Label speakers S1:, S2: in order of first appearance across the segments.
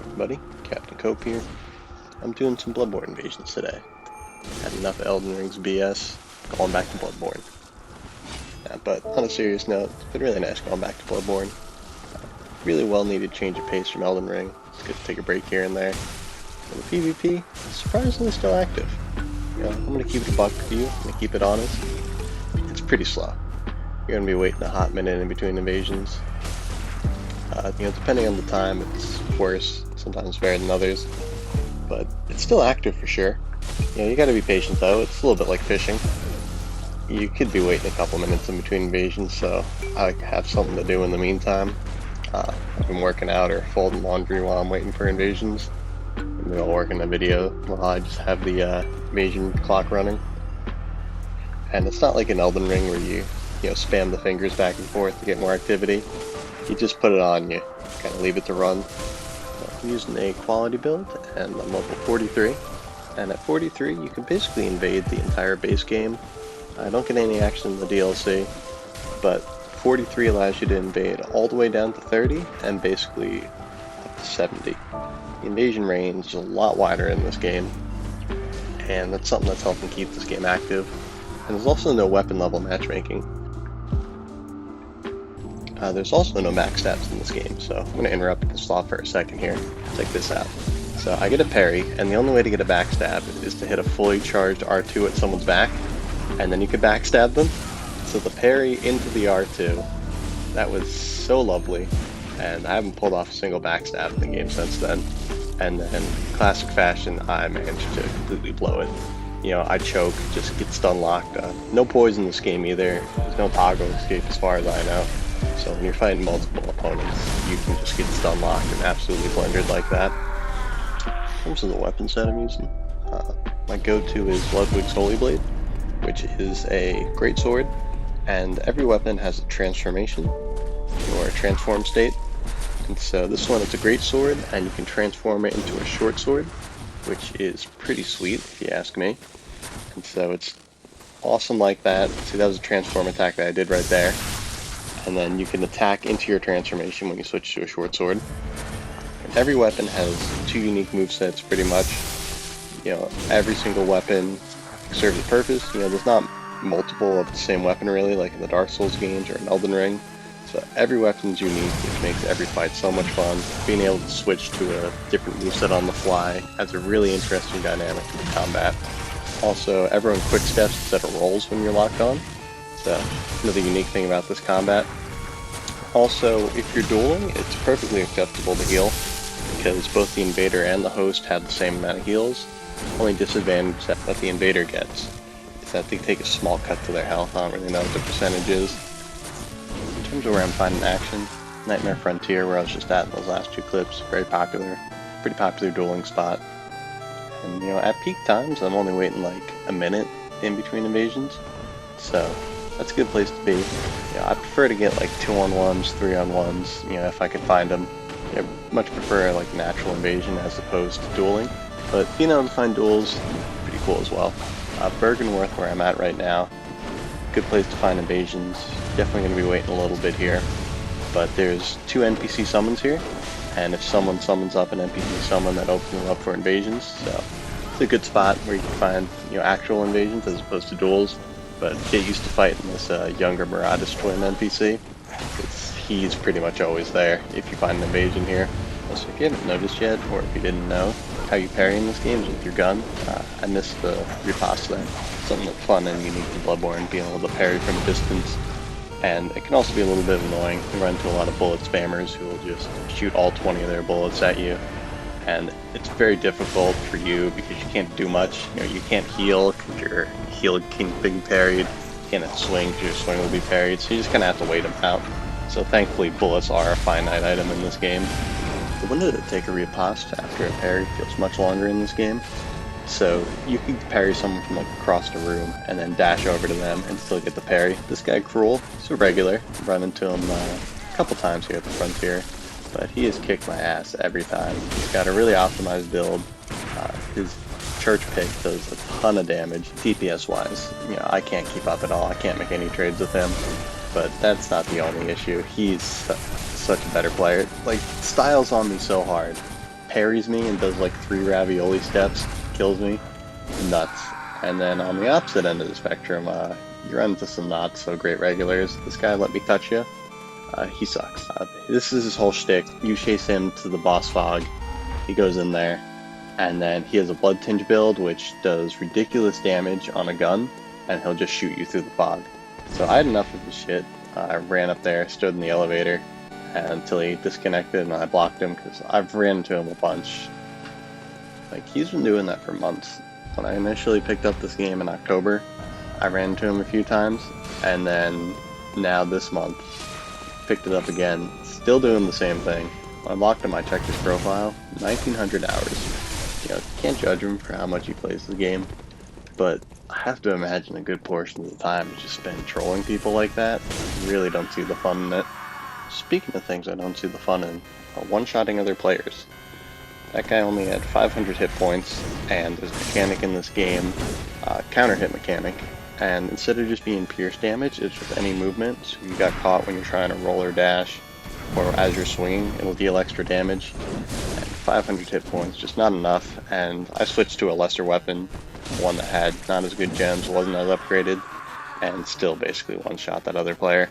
S1: everybody, Captain Cope here. I'm doing some Bloodborne invasions today. Had enough Elden Ring's BS, going back to Bloodborne. But on a serious note, it's been really nice going back to Bloodborne. Really well needed change of pace from Elden Ring. It's good to take a break here and there. And the PvP is surprisingly still active. You know, I'm gonna keep it a buck with you, I'm gonna keep it honest. It's pretty slow. You're gonna be waiting a hot minute in between invasions. You know, depending on the time, it's worse, sometimes better than others, but it's still active for sure. You know, you gotta be patient though, it's a little bit like fishing. You could be waiting a couple minutes in between invasions, so I like to have something to do in the meantime. I've been working out or folding laundry while I'm waiting for invasions. Maybe I'll work in a video while I just have the invasion clock running. And it's not like an Elden Ring where you spam the fingers back and forth to get more activity. You just put it on, you kind of leave it to run. I'm using a quality build, and I'm level 43. And at 43, you can basically invade the entire base game. I don't get any action in the DLC, but 43 allows you to invade all the way down to 30, and basically up to 70. The invasion range is a lot wider in this game, and that's something that's helping keep this game active. And there's also no weapon level matchmaking. There's also no backstabs in this game, so I'm going to interrupt the slot for a second here. Check this out. So I get a parry, and the only way to get a backstab is to hit a fully charged R2 at someone's back, and then you can backstab them. So the parry into the R2, that was so lovely, and I haven't pulled off a single backstab in the game since then. And then, in classic fashion, I managed to completely blow it. You know, I choke, just get stun locked. No poison in this game either. There's no toggle escape as far as I know. So when you're fighting multiple opponents, you can just get stun locked and absolutely blundered like that. In terms of the weapon set I'm using, my go-to is Ludwig's Holy Blade, which is a great sword, and every weapon has a transformation, or a transform state. And so this one is a great sword, and you can transform it into a short sword, which is pretty sweet if you ask me. And so it's awesome like that. See, that was a transform attack that I did right there. And then you can attack into your transformation when you switch to a short sword. And every weapon has two unique movesets pretty much. You know, every single weapon serves a purpose. You know, there's not multiple of the same weapon really, like in the Dark Souls games or in Elden Ring. So every weapon's unique, which makes every fight so much fun. Being able to switch to a different moveset on the fly adds a really interesting dynamic to the combat. Also, everyone quick steps instead of rolls when you're locked on. So, another unique thing about this combat. Also, if you're dueling, it's perfectly acceptable to heal, because both the invader and the host have the same amount of heals. Only disadvantage that the invader gets is that they take a small cut to their health. I don't really know what the percentage is. In terms of where I'm finding action, Nightmare Frontier, where I was just at in those last two clips, very popular, pretty popular dueling spot. And you know, at peak times, I'm only waiting like a minute in between invasions, so that's a good place to be. You know, I prefer to get like 2-on-1s, 3-on-1s, you know, if I can find them. You know, much prefer like natural invasion as opposed to dueling, but being able to find duels, pretty cool as well. Bergenworth, where I'm at right now, good place to find invasions. Definitely going to be waiting a little bit here, but there's 2 NPC summons here, and if someone summons up an NPC summon, that opens them up for invasions, so it's a good spot where you can find, you know, actual invasions as opposed to duels. But get used to fighting this younger Maraudis twin NPC. He's pretty much always there if you find an invasion here. Also, if you haven't noticed yet, or if you didn't know, how you parry in this game is with your gun. I missed the riposte there. Something that's fun and unique to Bloodborne, being able to parry from a distance. And it can also be a little bit annoying. You run into a lot of bullet spammers who will just shoot all 20 of their bullets at you. And it's very difficult for you because you can't do much. You know, you can't heal because your heal can be parried. You can't swing because your swing will be parried. So you just kind of have to wait them out. So thankfully, bullets are a finite item in this game. The window to take a riposte after a parry feels much longer in this game. So you can parry someone from like across the room and then dash over to them and still get the parry. This guy Cruel, he's a regular. I've run into him a couple times here at the Frontier, but he has kicked my ass every time. He's got a really optimized build. His church pick does a ton of damage, DPS wise. You know, I can't keep up at all. I can't make any trades with him, but that's not the only issue. He's such a better player. Like, styles on me so hard. parries me and does like 3 ravioli steps, kills me. Nuts. And then on the opposite end of the spectrum, you run into some not so great regulars. This guy let me touch you. He sucks. This is his whole shtick. You chase him to the boss fog. He goes in there. And then he has a blood tinge build, which does ridiculous damage on a gun. And he'll just shoot you through the fog. So I had enough of his shit. I ran up there, stood in the elevator, until he disconnected, and I blocked him because I've ran into him a bunch. Like, he's been doing that for months. When I initially picked up this game in October, I ran into him a few times, and then now this month, picked it up again, still doing the same thing. When I blocked him, I checked his profile, 1900 hours. You know, can't judge him for how much he plays the game, but I have to imagine a good portion of the time is just spent trolling people like that. I really don't see the fun in it. Speaking of things I don't see the fun in, one-shotting other players. That guy only had 500 hit points, and there's a mechanic in this game, counter hit mechanic, and instead of just being pierce damage, it's just any movement. So you got caught when you're trying to roll or dash, or as you're swinging, it'll deal extra damage. And 500 hit points, just not enough, and I switched to a lesser weapon, one that had not as good gems, wasn't as upgraded, and still basically one-shot that other player.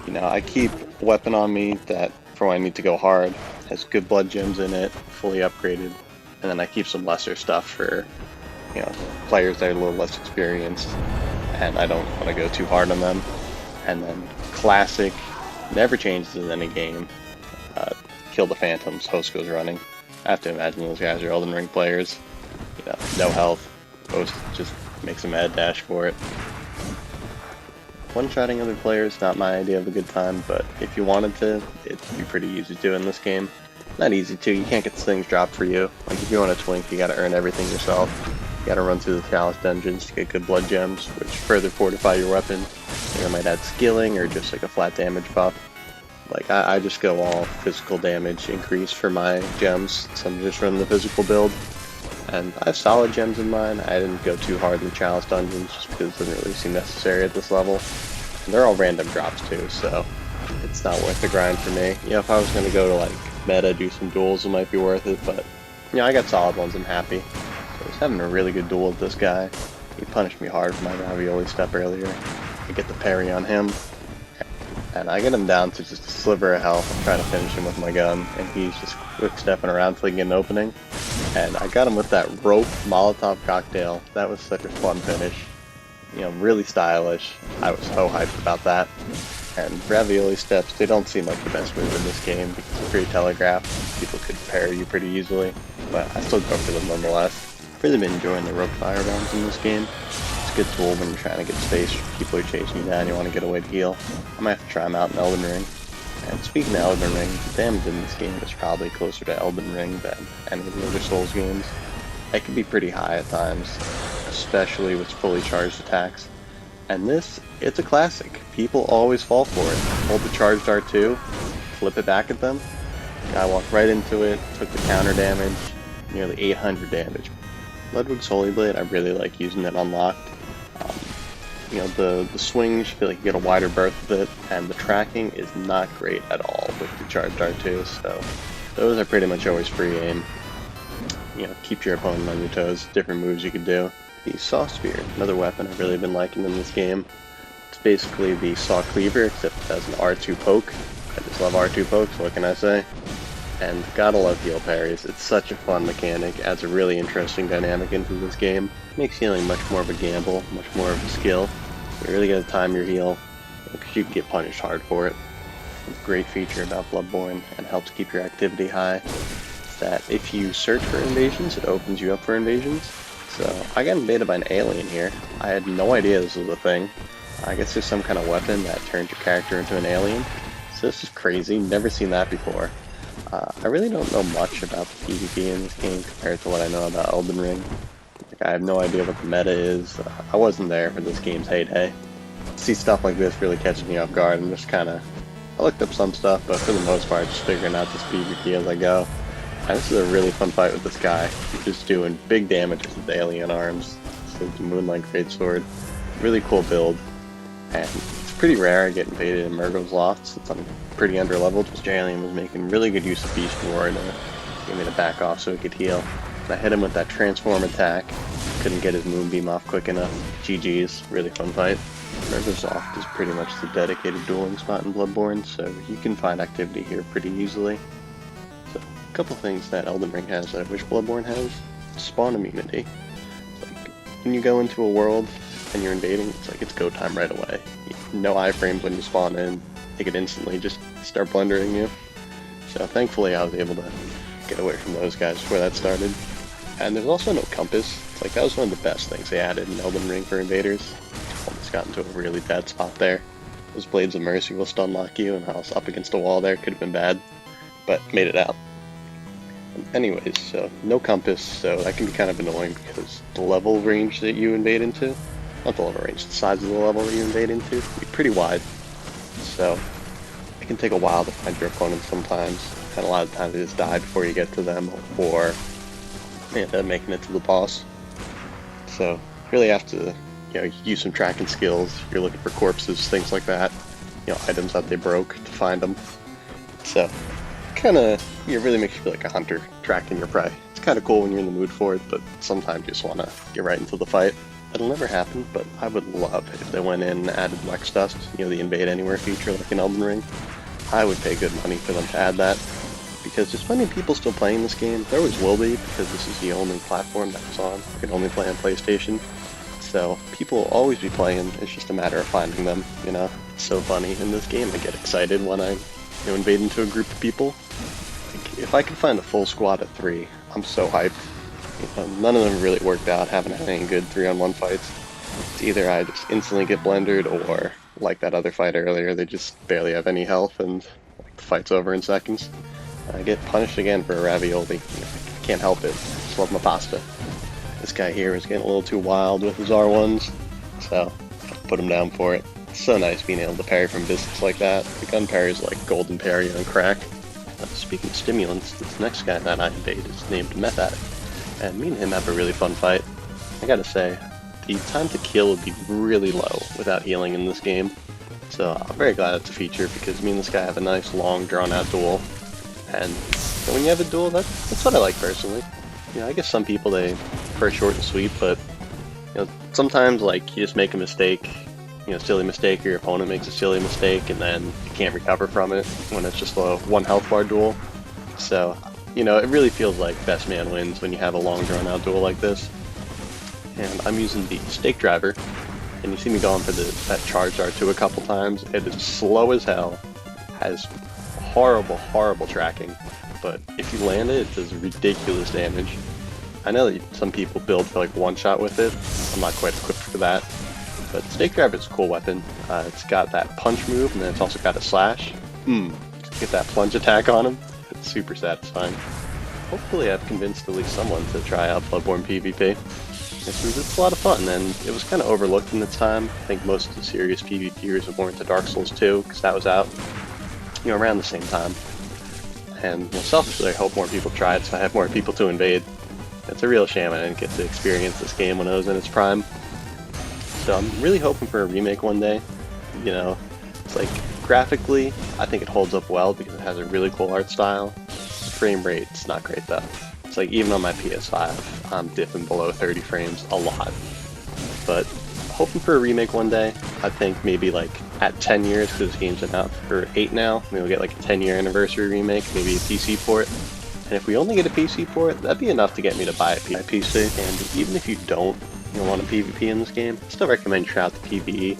S1: You know, I keep a weapon on me that, for when I need to go hard, has good blood gems in it, fully upgraded, and then I keep some lesser stuff for, you know, players that are a little less experienced, and I don't want to go too hard on them. And then classic, never changes in any game, kill the phantoms, host goes running. I have to imagine those guys are Elden Ring players. You know, no health, host just makes a mad dash for it. One-shotting other players, not my idea of a good time, but if you wanted to, it'd be pretty easy to do in this game. Not easy to, you can't get the things dropped for you. Like, if you want to twink, you gotta earn everything yourself. You gotta run through the chalice dungeons to get good blood gems, which further fortify your weapon. You might add skilling, or just like a flat damage buff. Like, I just go all physical damage increase for my gems, so I'm just running the physical build. And I have solid gems in mine. I didn't go too hard in the chalice dungeons just because it doesn't really seem necessary at this level. And they're all random drops too, so it's not worth the grind for me. You know, if I was going to go to like meta, do some duels, it might be worth it, but you know, I got solid ones, I'm happy. So I was having a really good duel with this guy. He punished me hard for my ravioli step earlier. I get the parry on him, and I get him down to just a sliver of health. I'm trying to finish him with my gun, and he's just quick stepping around till he can get an opening. And I got him with that rope Molotov cocktail. That was such a fun finish. You know, really stylish. I was so hyped about that. And ravioli steps, they don't seem like the best move in this game because it's pretty telegraph. People could parry you pretty easily, but I still go for them nonetheless. I've really been enjoying the rope fire bombs in this game. It's a good tool when you're trying to get space. People are chasing you down, you want to get away to heal. I might have to try them out in Elden Ring. And speaking of Elden Ring, the damage in this game is probably closer to Elden Ring than any of the other Souls games. It can be pretty high at times, especially with fully charged attacks. And this, it's a classic. People always fall for it. Hold the charged R2, flip it back at them. Guy walked right into it, took the counter damage, nearly 800 damage. Ludwig's Holy Blade, I really like using it unlocked. You know, the swings, you feel like you get a wider berth with it, and the tracking is not great at all with the charged R2, so those are pretty much always free aim. You know, keep your opponent on your toes, different moves you can do. The Saw Spear, another weapon I've really been liking in this game. It's basically the Saw Cleaver, except it has an R2 poke. I just love R2 pokes, what can I say? And gotta love heal parries. It's such a fun mechanic, adds a really interesting dynamic into this game. Makes healing much more of a gamble, much more of a skill. You really gotta time your heal, because you can get punished hard for it. It's a great feature about Bloodborne, and helps keep your activity high. Is that if you search for invasions, it opens you up for invasions. So, I got invaded by an alien here. I had no idea this was a thing. I guess there's some kind of weapon that turns your character into an alien. So this is crazy, never seen that before. I really don't know much about the PvP in this game compared to what I know about Elden Ring. Like, I have no idea what the meta is. I wasn't there for this game's heyday. See stuff like this really catches me off guard. I'm just kinda... I looked up some stuff, but for the most part, just figuring out this PvP as I go. And this is a really fun fight with this guy. He's just doing big damage with his alien arms. So the Moonlight Greatsword. Really cool build. And it's pretty rare I get invaded in Murgo's Loft since I'm pretty underleveled. This alien was making really good use of Beast Roar to Get me to back off so he could heal. I hit him with that transform attack. Couldn't get his moonbeam off quick enough. GG's. Really fun fight. River's Loft is pretty much the dedicated dueling spot in Bloodborne, so you can find activity here pretty easily. So, a couple things that Elden Ring has that I wish Bloodborne has. Spawn immunity. Like, when you go into a world and you're invading, it's like it's go time right away. No iframes when you spawn in. They could instantly just start blundering you. So thankfully I was able to get away from those guys before that started. And there's also no compass. It's like that was one of the best things they added in Elden Ring for Invaders. Almost got into a really bad spot there. Those Blades of Mercy will stun lock you, and I was up against a wall there. Could have been bad, but made it out. Anyways, so no compass, so that can be kind of annoying because the level range that you invade into, not the level range, the size of the level that you invade into, can be pretty wide. So it can take a while to find your opponents sometimes, and a lot of times you just die before you get to them, or you end up making it to the boss. So you really have to, use some tracking skills. If you're looking for corpses, things like that, items that they broke to find them. So it really makes you feel like a hunter tracking your prey. It's kind of cool when you're in the mood for it, but sometimes you just want to get right into the fight. It'll never happen, but I would love if they went in and added Lex Dust, the Invade Anywhere feature like in Elden Ring. I would pay good money for them to add that, because there's plenty of people still playing this game. There always will be, because this is the only platform that it's on. You can only play on PlayStation. So people will always be playing, it's just a matter of finding them, It's so funny in this game. I get excited when I invade into a group of people. Like, if I could find a full squad of 3, I'm so hyped. None of them really worked out, haven't had any good 3-on-1 fights. It's either I just instantly get blendered, or like that other fight earlier, they just barely have any health and the fight's over in seconds. I get punished again for a ravioli. I can't help it. Just love my pasta. This guy here is getting a little too wild with his R1s, so I put him down for it. It's so nice being able to parry from distance like that. The gun parry is like golden parry on crack. Speaking of stimulants, this next guy that I invade is named Meth Addict, and me and him have a really fun fight. I gotta say, the time to kill would be really low without healing in this game, so I'm very glad it's a feature because me and this guy have a nice long drawn out duel, and when you have a duel, that's what I like personally. I guess some people they prefer short and sweet, but sometimes like you just make a mistake, silly mistake, or your opponent makes a silly mistake, and then you can't recover from it when it's just a 1 health bar duel. So, it really feels like best man wins when you have a long drawn out duel like this. And I'm using the stake driver, and you see me going for that charged R2 a couple times. It is slow as hell, has horrible tracking, but if you land it, it does ridiculous damage. I know that some people build for like one shot with it. I'm not quite equipped for that. But Stake Driver is a cool weapon. It's got that punch move, and then it's also got a slash. Get that plunge attack on him. It's super satisfying. Hopefully I've convinced at least someone to try out Bloodborne PvP. It's a lot of fun, and it was kind of overlooked in its time. I think most of the serious PvPers were more into Dark Souls 2, because that was out, around the same time. And selfishly, I hope more people try it, so I have more people to invade. It's a real shame I didn't get to experience this game when it was in its prime. So I'm really hoping for a remake one day. It's like, graphically, I think it holds up well because it has a really cool art style. Frame rate's not great though. It's like, even on my PS5, I'm dipping below 30 frames a lot. But hoping for a remake one day. I think maybe like at 10 years, because this game's been out for 8 now, maybe we'll get like a 10-year anniversary remake, maybe a PC port. And if we only get a PC port, that'd be enough to get me to buy a PC. And even if you don't want a PvP in this game, I still recommend you try out the PvE.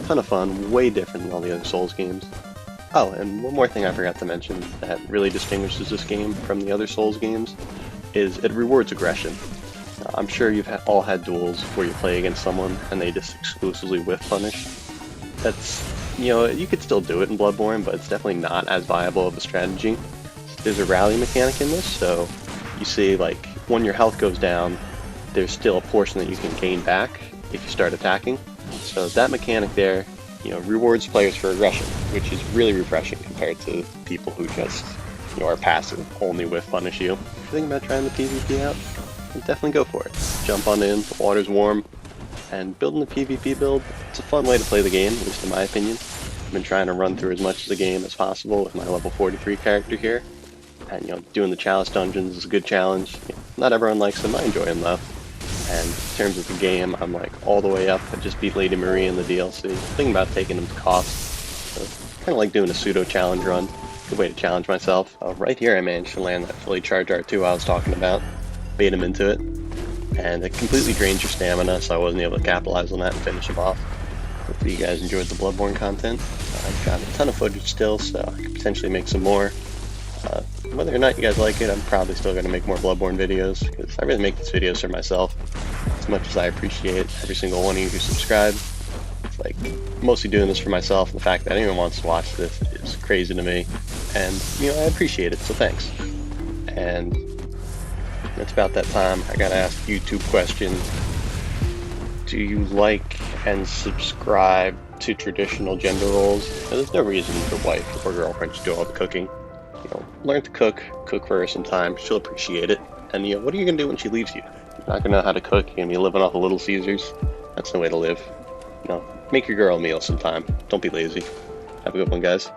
S1: Ton of fun, way different than all the other Souls games. Oh, and one more thing I forgot to mention that really distinguishes this game from the other Souls games is it rewards aggression. I'm sure you've all had duels where you play against someone and they just exclusively whiff punish. That's, you could still do it in Bloodborne, but it's definitely not as viable of a strategy. There's a rally mechanic in this, so you see, like, when your health goes down, there's still a portion that you can gain back if you start attacking. So that mechanic there, rewards players for aggression, which is really refreshing compared to people who just, are passive, only with punish you. If you're thinking about trying the PvP out, definitely go for it. Jump on in, the water's warm, and building the PvP build, it's a fun way to play the game, at least in my opinion. I've been trying to run through as much of the game as possible with my level 43 character here. And, you know, doing the chalice dungeons is a good challenge. You know, not everyone likes them. I enjoy them, though. And in terms of the game, I'm like all the way up. I just beat Lady Marie in the DLC. Thinking about taking them to cost. So, kind of like doing a pseudo challenge run. Good way to challenge myself. Right here I managed to land that fully charged R2 I was talking about. Bait him into it. And it completely drains your stamina, so I wasn't able to capitalize on that and finish him off. Hopefully you guys enjoyed the Bloodborne content. I've got a ton of footage still, so I could potentially make some more. Whether or not you guys like it, I'm probably still going to make more Bloodborne videos, because I really make these videos for myself, as much as I appreciate every single one of you who subscribe. It's like, mostly doing this for myself, and the fact that anyone wants to watch this is crazy to me, and, you know, I appreciate it, so thanks. And it's about that time. I gotta ask YouTube question. Do you like and subscribe to traditional gender roles? There's no reason your wife or girlfriend should do all the cooking. You know, learn to cook for her some time, she'll appreciate it. And, you know, what are you gonna do when she leaves you? You're not gonna know how to cook, you're gonna be living off of Little Caesars. That's no way to live. You know, make your girl a meal sometime. Don't be lazy. Have a good one, guys.